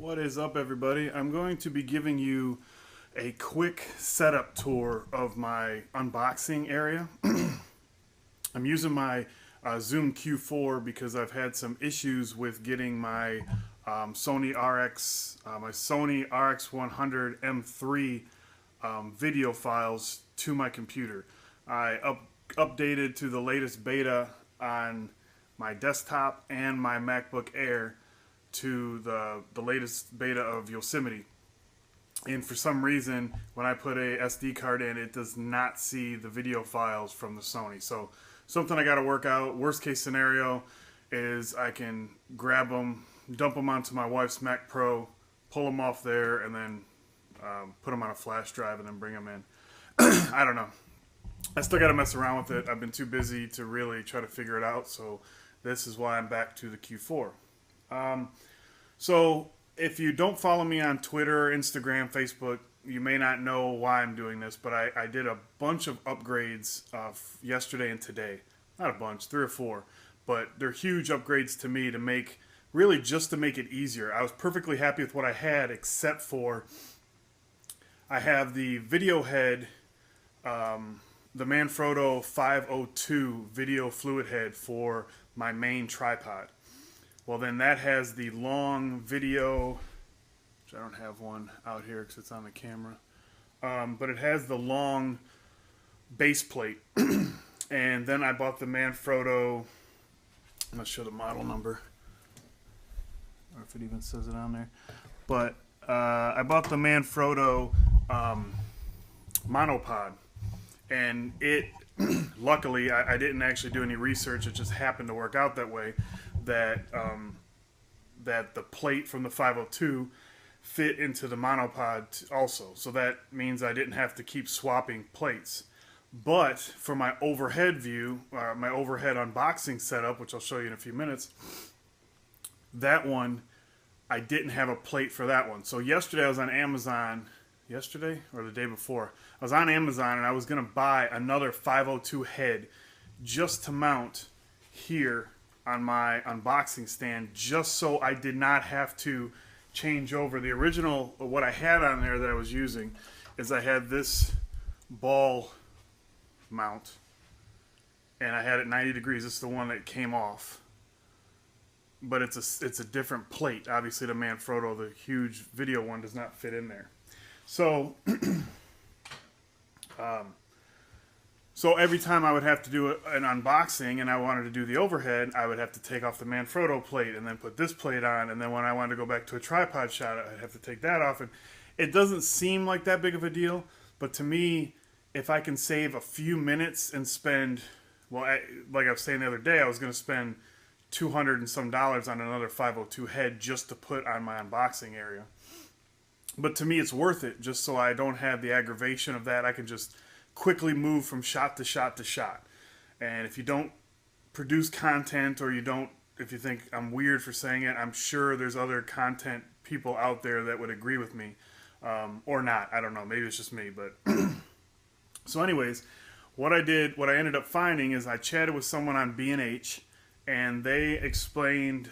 What is up, everybody? I'm going to be giving you a quick setup tour of my unboxing area. I'm using my Zoom Q4 because I've had some issues with getting my Sony RX100 M3 video files to my computer. I updated to the latest beta on my desktop and my MacBook Air to the latest beta of Yosemite, and for some reason when I put a SD card in, it does not see the video files from the Sony. So something I got to work out. Worst case scenario is I can grab them, dump them onto my wife's Mac Pro, pull them off there, and then put them on a flash drive and then bring them in. I don't know. I still got to mess around with it. I've been too busy to really try to figure it out, so this is why I'm back to the Q4. So if you don't follow me on Twitter, Instagram, Facebook, you may not know why I'm doing this, but I did a bunch of upgrades yesterday and today. Not a bunch, 3 or 4, but they're huge upgrades to me to make, really just to make it easier. I was perfectly happy with what I had, except for I have the video head, the Manfrotto 502 video fluid head for my main tripod. Well, then that has the long video, which I don't have one out here because it's on the camera, but it has the long base plate. And then I bought the Manfrotto, I'm going to show the model number, or if it even says it on there, but I bought the Manfrotto monopod, and it, luckily, I didn't actually do any research, it just happened to work out that way, that the plate from the 502 fit into the monopod also. So that means I didn't have to keep swapping plates. But for my overhead view, my overhead unboxing setup, which I'll show you in a few minutes, that one, I didn't have a plate for that one. So yesterday I was on Amazon, yesterday or the day before, I was on Amazon and I was going to buy another 502 head just to mount here on my unboxing stand, just so I did not have to change over. The original, what I had on there that I was using, is I had this ball mount, and I had it 90 degrees. This is the one that came off, but it's a different plate. Obviously, the Manfrotto, the huge video one, does not fit in there. So, so every time I would have to do an unboxing and I wanted to do the overhead, I would have to take off the Manfrotto plate and then put this plate on. And then when I wanted to go back to a tripod shot, I'd have to take that off. And it doesn't seem like that big of a deal. But to me, if I can save a few minutes and spend, well, like I was saying the other day, I was going to spend $200 and some on another 502 head just to put on my unboxing area. But to me, it's worth it just so I don't have the aggravation of that. I can just quickly move from shot to shot to shot. And if you don't produce content, or if you think I'm weird for saying it, I'm sure there's other content people out there that would agree with me, or not. I don't know. Maybe it's just me. But so, anyways, what I ended up finding is I chatted with someone on B&H, and they explained,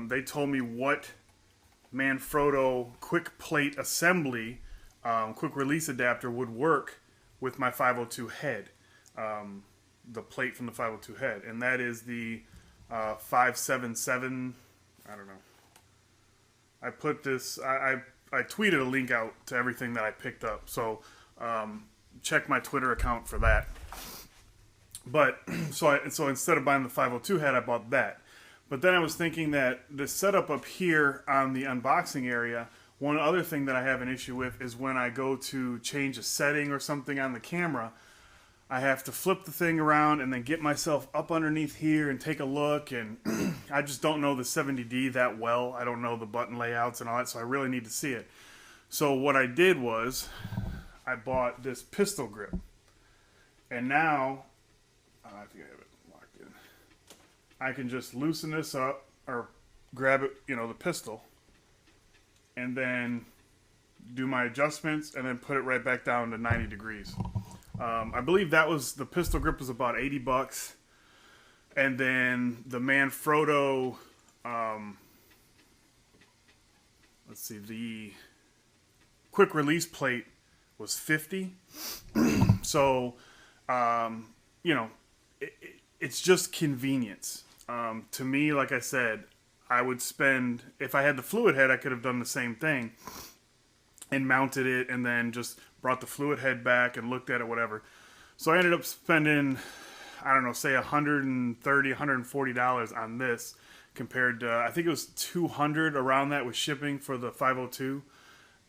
they told me what Manfrotto quick plate assembly, quick release adapter would work with my 502 head, the plate from the 502 head, and that is the 577. I don't know. I put this. I tweeted a link out to everything that I picked up, so check my Twitter account for that. But so instead of buying the 502 head, I bought that. But then I was thinking that the setup up here on the unboxing area, one other thing that I have an issue with is when I go to change a setting or something on the camera, I have to flip the thing around and then get myself up underneath here and take a look, and I just don't know the 70D that well. I don't know the button layouts and all that, so I really need to see it. So what I did was I bought this pistol grip, and now I think I have it locked in. I can just loosen this up or grab it, the pistol, and then do my adjustments and then put it right back down to 90 degrees. I believe the pistol grip was about $80, and then the Manfrotto let's see, the quick release plate was 50. So, you know, it's just convenience. To me, like I said, I would spend, if I had the fluid head, I could have done the same thing and mounted it and then just brought the fluid head back and looked at it, whatever. So I ended up spending, I don't know, say $130, $140 on this compared to, I think it was $200 around that with shipping for the 502.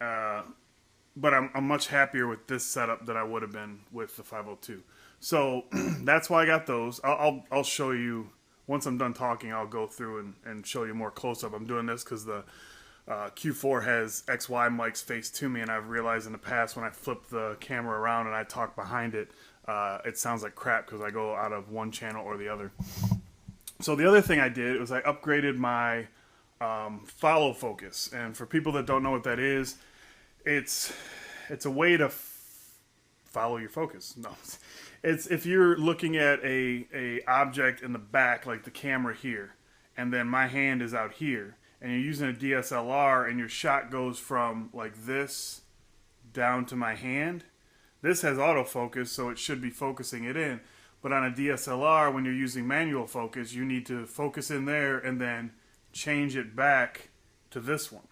But I'm much happier with this setup than I would have been with the 502. So that's why I got those. I'll show you, once I'm done talking, I'll go through and show you more close-up. I'm doing this because the Q4 has XY mics faced to me, and I've realized in the past when I flip the camera around and I talk behind it, it sounds like crap because I go out of one channel or the other. So the other thing I did was I upgraded my follow focus. And for people that don't know what that is, it's a way to follow your focus. No, it's if you're looking at a object in the back, like the camera here, and then my hand is out here, and you're using a DSLR, and your shot goes from like this down to my hand. This has autofocus, so it should be focusing it in. But on a DSLR, when you're using manual focus, you need to focus in there and then change it back to this one.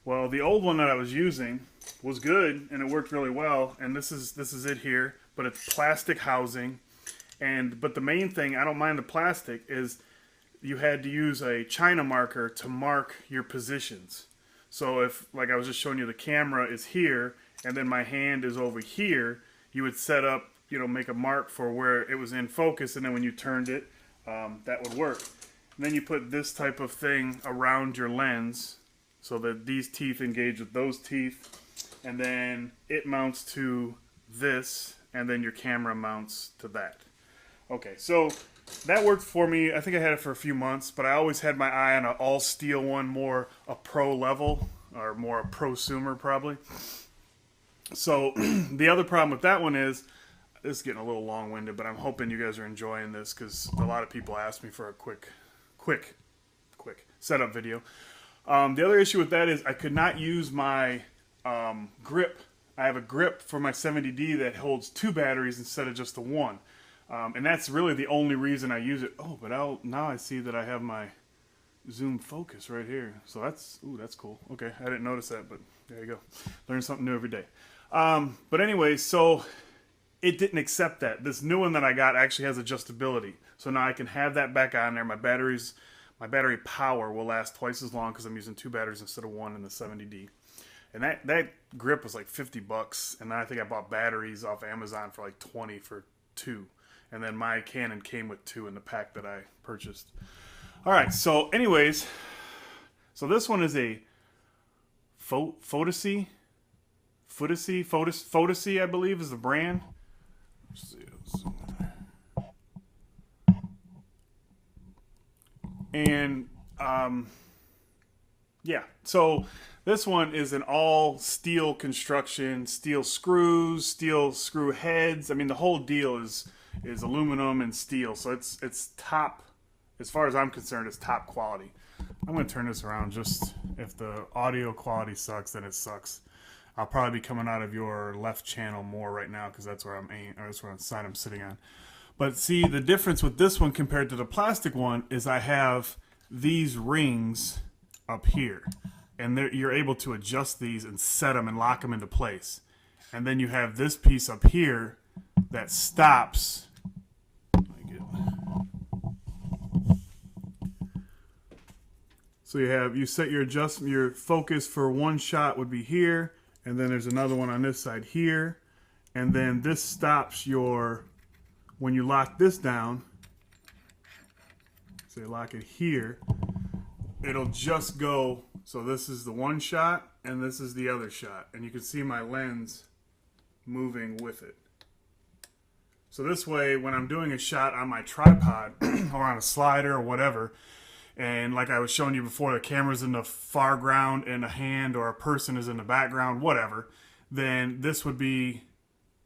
Well, the old one that I was using was good, and it worked really well. And this is it here, but it's plastic housing. But the main thing, I don't mind the plastic, is you had to use a China marker to mark your positions. So if, like I was just showing you, the camera is here, and then my hand is over here, you would set up, you know, make a mark for where it was in focus, and then when you turned it, that would work. And then you put this type of thing around your lens so that these teeth engage with those teeth, and then it mounts to this, and then your camera mounts to that. Okay, so that worked for me. I think I had it for a few months, but I always had my eye on an all steel one, more a pro level, or more a prosumer probably. So the other problem with that one is, this is getting a little long-winded, but I'm hoping you guys are enjoying this because a lot of people ask me for a quick setup video. The other issue with that is I could not use my grip. I have a grip for my 70D that holds 2 batteries instead of just the one. And that's really the only reason I use it. Oh, but now I see that I have my zoom focus right here. So that's cool. Okay, I didn't notice that, but there you go. Learn something new every day. But anyway, so it didn't accept that. This new one that I got actually has adjustability. So now I can have that back on there. My battery power will last twice as long because I'm using 2 batteries instead of 1 in the 70D. And that grip was like $50. And then I think I bought batteries off Amazon for like $20 for 2. And then my Canon came with 2 in the pack that I purchased. All right, so anyways, so this one is a Photocy, I believe is the brand. Let's see. And yeah, so this one is an all steel construction, steel screws, steel screw heads. I mean, the whole deal is aluminum and steel, so it's top, as far as I'm concerned, it's top quality. I'm going to turn this around. Just if the audio quality sucks, then it sucks. I'll probably be coming out of your left channel more right now because that's where I'm aiming, or that's where the side I'm sitting on. But see, the difference with this one compared to the plastic one is I have these rings up here, and you're able to adjust these and set them and lock them into place. And then you have this piece up here that stops. So you set your focus for one shot would be here, and then there's another one on this side here, and then this stops when you lock this down, say lock it here, it'll just go, so this is the one shot and this is the other shot, and you can see my lens moving with it. So this way, when I'm doing a shot on my tripod or on a slider or whatever, and like I was showing you before, the camera's in the foreground and a hand or a person is in the background, whatever, then this would be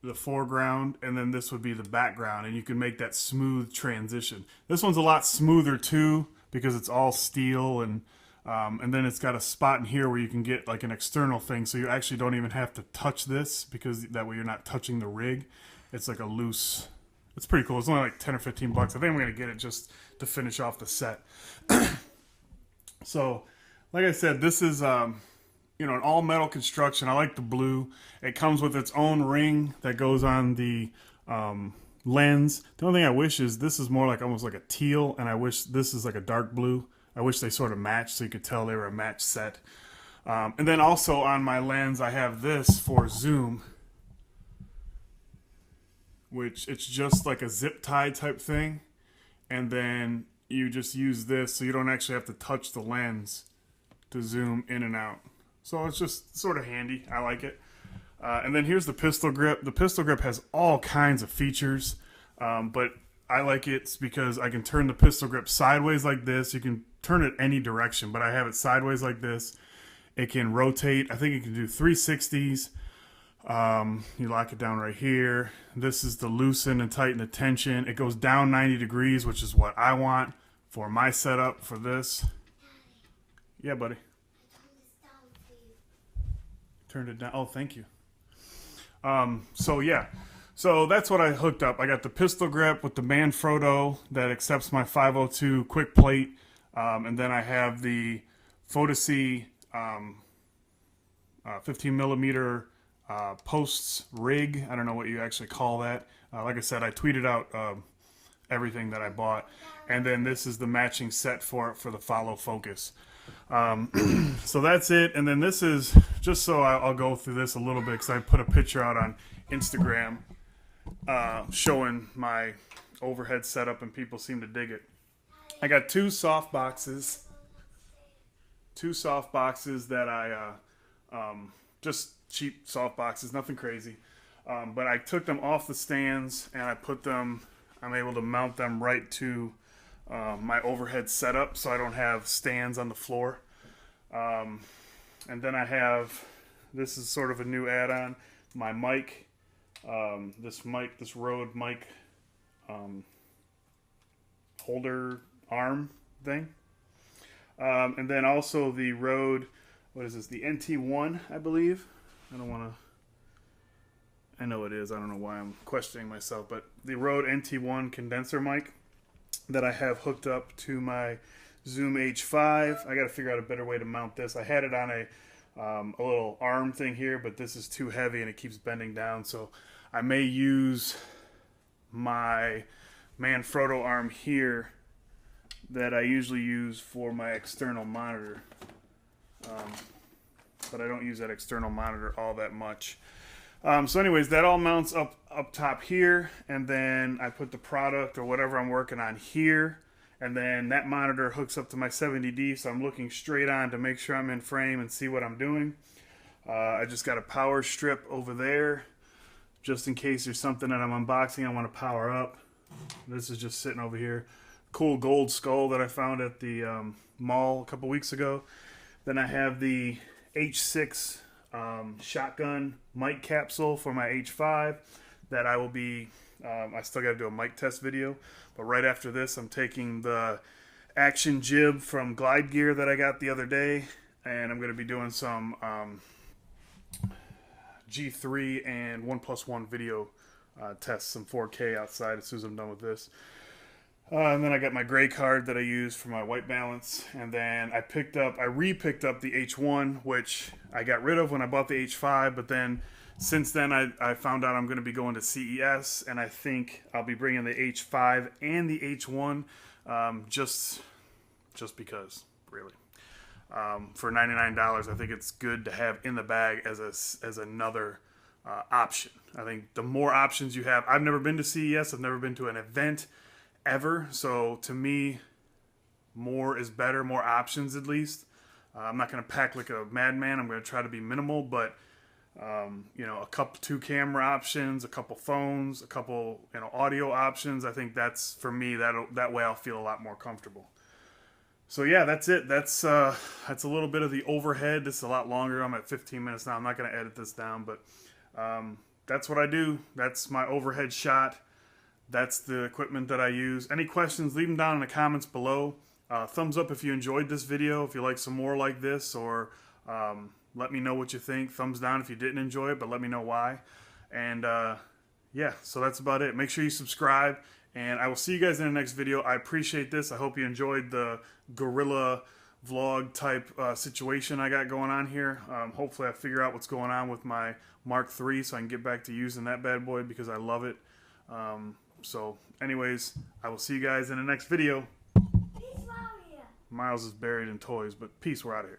the foreground and then this would be the background, and you can make that smooth transition. This one's a lot smoother too because it's all steel and And then it's got a spot in here where you can get like an external thing, so you actually don't even have to touch this, because that way you're not touching the rig. It's like a loose, it's pretty cool. It's only like 10 or 15 bucks. I think I'm going to get it just to finish off the set. So, like I said, this is, you know, an all metal construction. I like the blue. It comes with its own ring that goes on the lens. The only thing I wish is this is more like almost like a teal, and I wish this is like a dark blue. I wish they sort of matched so you could tell they were a match set. And then also on my lens, I have this for zoom, which it's just like a zip tie type thing. And then you just use this so you don't actually have to touch the lens to zoom in and out. So it's just sort of handy. I like it. And then here's the pistol grip. The pistol grip has all kinds of features, but I like it because I can turn the pistol grip sideways like this. You can turn it any direction, but I have it sideways like this. It can rotate. I think it can do 360s. You lock it down right here. This is the loosen and tighten the tension. It goes down 90 degrees, which is what I want for my setup for this. Yeah, buddy. Turned it down. Oh, thank you. So yeah. So that's what I hooked up. I got the pistol grip with the Manfrotto that accepts my 502 quick plate. And then I have the Photocy 15 millimeter posts rig. I don't know what you actually call that. Like I said, I tweeted out everything that I bought. And then this is the matching set for it for the follow focus. So that's it. And then this is, just so I'll go through this a little bit, because I put a picture out on Instagram showing my overhead setup, and people seem to dig it. I got two soft boxes that I just cheap soft boxes, nothing crazy, but I took them off the stands and I put them, I'm able to mount them right to my overhead setup, so I don't have stands on the floor. And then I have, this is sort of a new add-on, my mic, this Rode mic holder arm thing. And then also the Rode, what is this, the NT1, I believe. I know it is, I don't know why I'm questioning myself, but the Rode NT1 condenser mic that I have hooked up to my Zoom H5. I got to figure out a better way to mount this. I had it on a little arm thing here, but this is too heavy and it keeps bending down, so I may use my Manfrotto arm here that I usually use for my external monitor, but I don't use that external monitor all that much. So anyways, that all mounts up top here, and then I put the product or whatever I'm working on here, and then that monitor hooks up to my 70D, so I'm looking straight on to make sure I'm in frame and see what I'm doing. I just got a power strip over there, just in case there's something that I'm unboxing I want to power up. This is just sitting over here. Cool gold skull that I found at the mall a couple weeks ago. Then I have the H6 shotgun mic capsule for my H5 that I will be, I still got to do a mic test video, but right after this I'm taking the action jib from Glide Gear that I got the other day, and I'm going to be doing some G3 and 1+1 video tests, some 4K outside as soon as I'm done with this. And then I got my gray card that I use for my white balance, and then I re-picked up the H1, which I got rid of when I bought the H5, but then since then I found out I'm going to be going to CES, and I think I'll be bringing the H5 and the H1 just because, really. For $99, I think it's good to have in the bag as another option. I think the more options you have, I've never been to CES, I've never been to an event ever, so to me, more is better, more options at least. I'm not going to pack like a madman. I'm going to try to be minimal, but you know, two camera options, a couple phones, a couple audio options. I think that's, for me, that way I'll feel a lot more comfortable. So yeah, that's it. That's a little bit of the overhead. This is a lot longer. I'm at 15 minutes now. I'm not going to edit this down, but that's what I do. That's my overhead shot. That's the equipment that I use. Any questions, leave them down in the comments below. Thumbs up if you enjoyed this video, if you like some more like this, or let me know what you think. Thumbs down if you didn't enjoy it, but let me know why. And yeah, so that's about it. Make sure you subscribe, and I will see you guys in the next video. I appreciate this. I hope you enjoyed the guerrilla vlog type situation I got going on here. Hopefully I figure out what's going on with my Mark III so I can get back to using that bad boy because I love it. So anyways, I will see you guys in the next video. Peace out here. Miles is buried in toys, but peace, we're out of here.